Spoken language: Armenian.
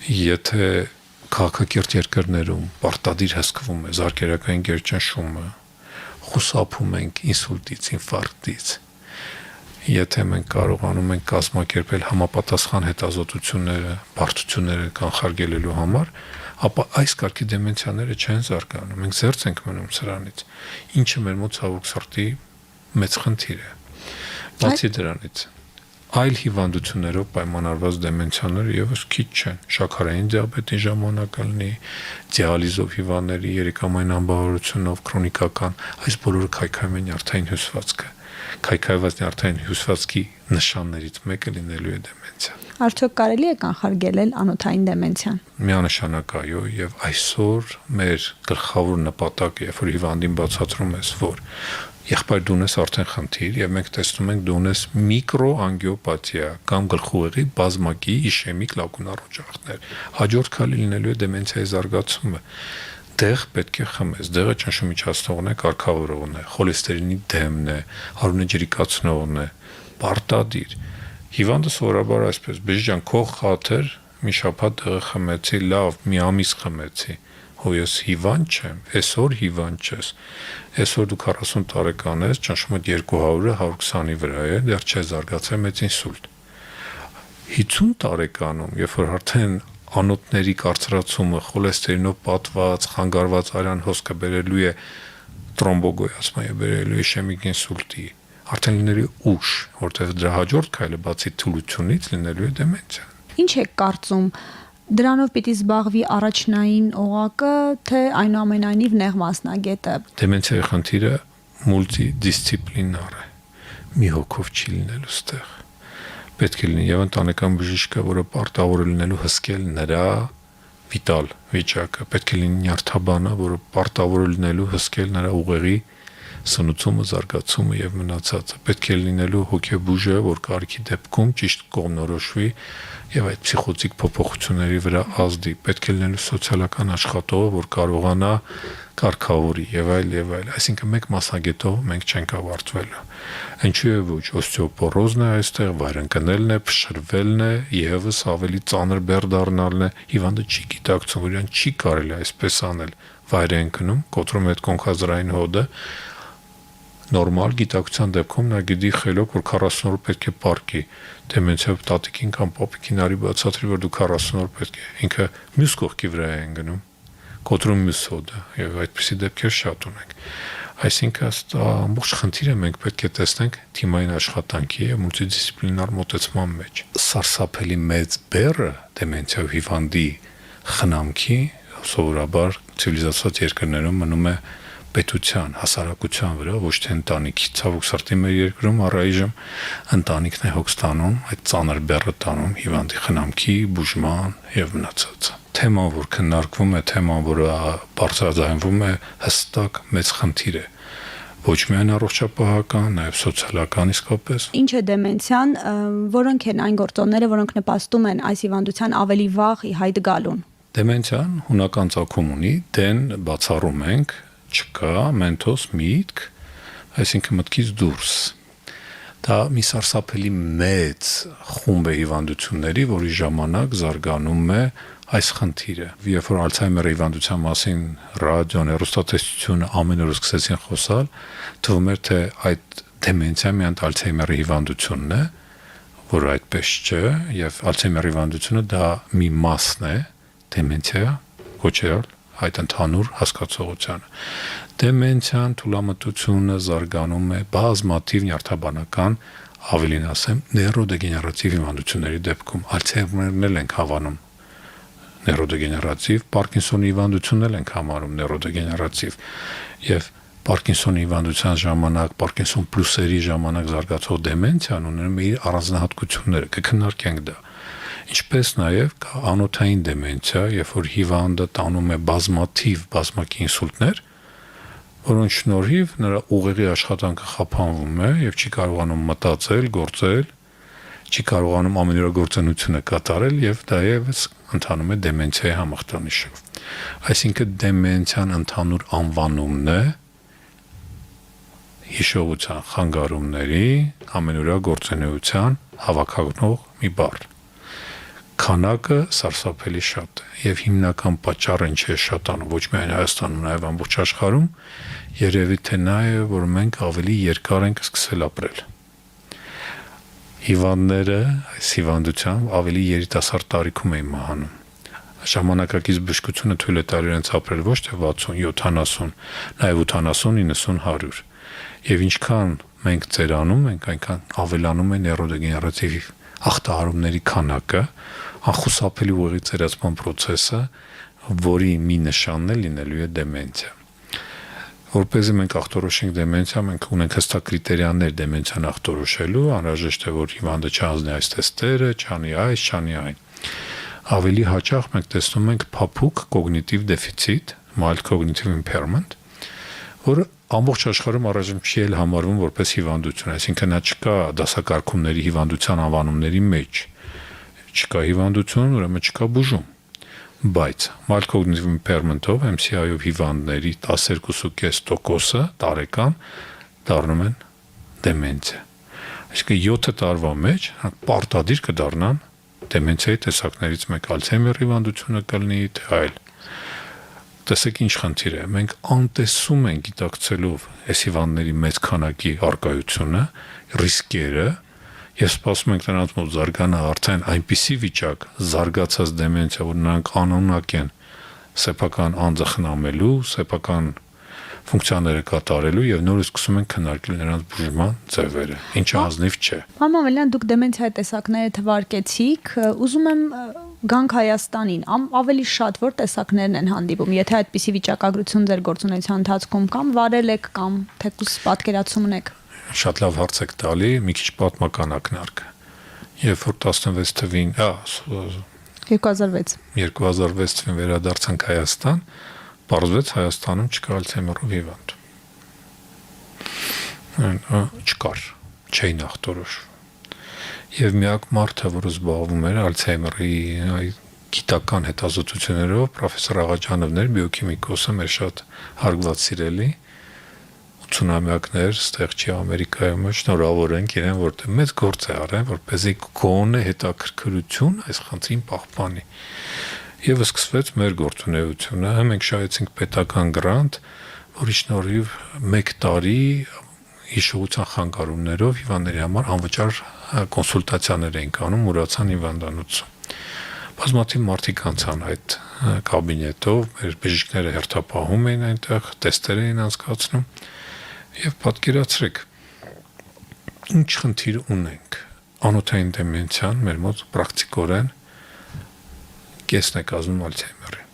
Եթե քաղաքակիրթ երկրներում պարտադիր հսկվում է զարկերակային գերճնշումը, խուսափում ենք ինսուլտից, ինֆարկտից, եթե մենք կարողանում ենք կազմակերպել համապատասխան հետազոտությունները, բարդությունները կանխարգելելու համար, ապա այս կարգի դեմենցիաները չեն զարգանում, մենք զերծ ենք մնում սրանից, ինչը մեր մոտ ցավոք սրտի մեծ խնդիր է։ Բացի դրանից, այլ հիվանդություններով պայմանավորված դեմենցիաները եւս քիչ չեն։ Շաքարային դիաբետի ժամանակ լինի, դիալիզով հիվանդների, երիկամային անբավարարությունով, քրոնիկական, այս բոլորը քայքայում են նյարդային հյուսվածքը։ Քայքայված նյարդային հյուսվածքի նշաններից մեկը լինելու է դեմենցիա։ Արդյոք կարելի է կանխարգելել անոթային դեմենցիան։ Միանշանակ այո, եւ այսօր մեր գլխավոր նպատակը, երբ որ հիվանդին բացատրում ես, որ եղբայր դու ունես արդեն խնդիր եւ մենք տեսնում ենք դու ունես միկրոանգիոպաթիա կամ գլխուղեղի բազմակի իշեմիկ լակունար օջախներ, հաջորդ քայլը լինելու է դեմենցիայի զարգացումը։ Դեղ պետք է խմես, դեղը ճնշումիջացնողն է, կարգավորողն է, խոլեստերինի դեմն է, արյունը ջրիկացնողն է, պարտադիր։ Հիվանդը սովորաբար այսպես, բժիշկ քո խաթր մի շաբաթ դեղը խմեցի, լավ, մի ամիս խմեցի, հո ես հիվանդ չեմ, այսօր հիվանդ չես, այսօր դու 40 տարեկան ես, ճնշումդ 200-ը 120-ի վրա է, դեռ չես զարգացել մեծ ինսուլտ։ 50 տարեկանում, երբ որ արդեն անոթների կարծրացումը, խոլեստերինով պատված, խանգարված արյան հոսքը բերելու է տրոմբոգոյացման եւ բերելու է իշեմիկ ինսուլտի, արդեն լինելու ուշ, որտեղ դրա հաջորդ քայլը բացի թուլությունից լինելու է դեմենցիա։ Ինչ եք կարծում, դրանով պիտի զբաղվի առաջնային օղակը, թե այնուամենայնիվ նեղ մասնագետը։ Դեմենցիայի խնդիրը մուլտիդիսցիպլինար է։ Մի հոգով չի լինելու ստեղ։ Պետք է լինի եւ ընտանեկան բժիշկը, որը պարտավոր է լինելու հսկել նրա վիտալ վիճակը, պետք է լինի նյարդաբանը, որը պարտավոր է լինելու հսկել նրա ուղեղի սնուցումը, զարգացումը եւ մնացածը, պետք է լինելու հոգեբուժը, որ կարիքի դեպքում ճիշտ կողմնորոշվի եւ այդ փսիխոտիկ փոփոխությունների վրա ազդի, պետք է լինելու սոցիալական աշխատողը, որ կարողանա կարգավորի եւ այլ, այսինքն մեկ մասնագետով մենք չենք ավարտվելու։ Ինչու է ոչ, օստեոպորոզն է այստեղ, վայրընկնելն է, փշրվելն է, եւս ավելի ծանր բեռ դառնալն է, հիվանդը չի գիտակցում, որ իրան չի կարելի այսպես անել, վայր է ընկնում, կոտրում այդ կոնքազրային հոդը, նորմալ գիտակցության դեպքում նա գիտի խելոք, որ 40 օր պետք է պարկի, դեմենցիայով տատիկին կամ պապիկին արի բացատրի, որ դու 40 օր պետք է, ինքը մյուս կողքի վրա է ընկնում, կոտրում մյուս հոդը, եւ այդպիսի դեպքեր շատ ունենք։ Այսինքն ամբողջ խնդիրը մենք պետք է տեսնենք թիմային աշխատանքի եւ մուլտիդիսցիպլինար մոտեցման մեջ։ Սարսափելի մեծ բեռը դեմենցիայով հիվանդի խնամքի սովորաբար ցիվիլիզացված երկրներում մնում է պետության, հասարակության վրա, ոչ թե ընտանիքի։ Ցավոք սրտի մեր երկրում առայժմ ընտանիքն է հոգ ստանում, այդ ծանր բեռը տանում հիվանդի խնամքի, բուժման եւ մնացածը։ Թեման, որ քննարկվում է, թեման, որը բարձրաձայնվում է, հստակ մեծ խնդիր է։ Ոչ միայն առողջապահական, նաեւ սոցիալական իսկապես։ Ինչ է դեմենցիան, որոնք են այն գործոնները, որոնք նպաստում են այս հիվանդության ավելի վաղ ի հայտ գալուն։ Դեմենցիան հունական ծագում ունի, դեն բացառում ենք, չկա, մենթոս, միտք, այսինքն մտքից դուրս։ Դա մի սարսափելի մեծ խումբ է հիվանդությունների, որի ժամանակ զարգանում է այս խնդիրը։ Երբ որ Ալցհեյմերի հիվանդության մասին ռադիոն, հեռուստատեսությունը ամեն օր սկսեցին խոսալ, թվում էր, թե այդ դեմենցիան միայն Ալցհեյմերի հիվանդությունն է, որը այդպես չէ, եւ Ալցհեյմերի հիվանդությունը դա մի մասն է, դեմենցիա, կոչել այդ ընդհանուր հասկացողությանը։ Դեմենցիան, թուլամտությունը զարգանում է բազմաթիվ նյարդաբանական, ավելին ասեմ, նեյրոդեգեներատիվ հիվանդությունների դեպքում Ալցհեյմերն էլ ենք հավանում նեյրոդեգեներատիվ, Պարկինսոնի հիվանդությունն էլ ենք համարում նեյրոդեգեներատիվ եւ Պարկինսոնի հիվանդության ժամանակ, Պարկինսոն պլյուսերի ժամանակ զարգացող դեմենցիան ունենում է իր առանձնահատկությունները, կքննարկենք դա։ Ինչպես նաև կա անոթային դեմենցիա, երբ որ հիվանդը տանում է բազմաթիվ բազմակի ինսուլտներ, որոնց շնորհիվ նրա ուղեղի աշխատանքը խափանվում է եւ չի կարողանում մտածել, գործել, չի կարողանում ամենօրյա կատարել եւ դա եւս ընթանում է դեմենցիայի համախտանիշով։ Այսինքն դեմենցիան ընդհանուր անվանումն է հիշողության խանգարումների ամենօրյա գործունեության հավաքագրող մի բառ։ քանակը սարսափելի շատ է եւ հիմնական պատճառը ինչ է շատանում ոչ միայն Հայաստանում, նաեւ ամբողջ աշխարհում երևի թե նա է, որ մենք ավելի երկար ենք սկսել ապրել։ Հիվանդները այս հիվանդությամբ ավելի երիտասարդ տարիքում էին մահանում։ Ժամանակակից բժշկությունը թույլ է տալիս իրենց ապրել ոչ թե 60, 70, նաեւ 80, 90, 100։ Եվ ինչքան մենք ծերանում ենք, այնքան ավելանում է նեյրոդեգեներատիվ ախտահարումների քանակը, անխուսափելի ուղեղի ծերացման process-ը, որի մի նշանն է լինելու է դեմենցիա։ Որպեսզի մենք ախտորոշենք դեմենցիա, մենք ունենք հստակ կրիտերիաներ դեմենցիան ախտորոշելու, անհրաժեշտ է որ հիվանդը չանձնի այս թեստերը, չանի այս, չանի այն։ Ավելի հաճախ մենք տեսնում ենք փափուկ կոգնիտիվ դեֆիցիտ, mild cognitive impairment, որը ամբողջ աշխարհում առայժմ չի էլ համարվում որպես հիվանդություն, այսինքն նա չկա դասակարգումների հիվանդության անվանումների մեջ, չկա հիվանդություն, ուրեմն չկա բուժում, բայց mild cognitive impairment-ով MCI-ով հիվանդների 12.5%-ը տարեկան դառնում են դեմենցիա։ Այսինքն 7 տարվա մեջ պարտադիր կդառնան դեմենցիայի տեսակներից մեկ Ալցհեյմերի հիվանդությունը կլինի, թե այլ։ Տեսեք ինչ խնդիր է, մենք անտեսում ենք գիտակցելով այս հիվանդների մեծ քանակի արկայությունը, ռիսկերը, եւ սպասում ենք նրանց մոտ զարգանա արդեն այնպիսի վիճակ, զարգացած դեմենցիա, որ նրանք անօնակ են սեփական անձը խնամելու, սեփական ֆունկցիաները կատարելու եւ նորից սկսում են քննարկել նրանց բուժման ձևերը, ինչը ազնիվ չէ։ Պարոն Մամելյան, դուք դեմենցիայի տեսակները թվարկեցիք, ուզում եմ գանք Հայաստանին, ավելի շատ որ տեսակներն են հանդիպում, եթե այդպիսի վիճակագրություն ձեր գործունեության ընթացքում կամ վարել եք կամ թեկուզ պատկերացում ունեք։ Շատ լավ հարց եք տալի, մի քիչ պատմական ակնարկ։ Երբ որ 16 թվին, 2006 թվին վերադարձանք Հայաստան, պարզվեց Հայաստանում չկա Ալցհեյմերով հիվանդ։ Չկար, չէին ախտորոշվում։ Եվ միակ մարդը, որը զբաղվում էր Ալցհեյմերի գիտական հետազոտություններով, պրոֆեսոր Աղաջանովն էր, բիոքիմիկոսը, մեր շատ հարգված սիրելի, 80-ամյակներ, ստեղ չի Ամերիկայում, շնորհավոր ենք իրեն, որտեղ մեծ գործ է արել, որպեսզի գոնե հետաքրքրություն այս խնդրին պահպանի։ Եվ սկսվեց մեր գործունեությունը, մենք շահեցինք պետական գրանտ, որի շնորհիվ 1 տարի հիշողության խանգարումներով հիվանդների համար անվճար կոնսուլտացիաներ էին կանում Ուրացան հիվանդանոցում։ Բազմաթիվ մարդիկ անցան այդ կաբինետով, մեր բժիշկները հերթապահում էին այնտեղ, տեստեր էին անցկացնում եւ պատկերացրեք ինչ խնդիր ունենք։ Անոթային դեմենցիան մեր մոտ պրակտիկորեն կեսն է կազմում Ալցհեյմերի։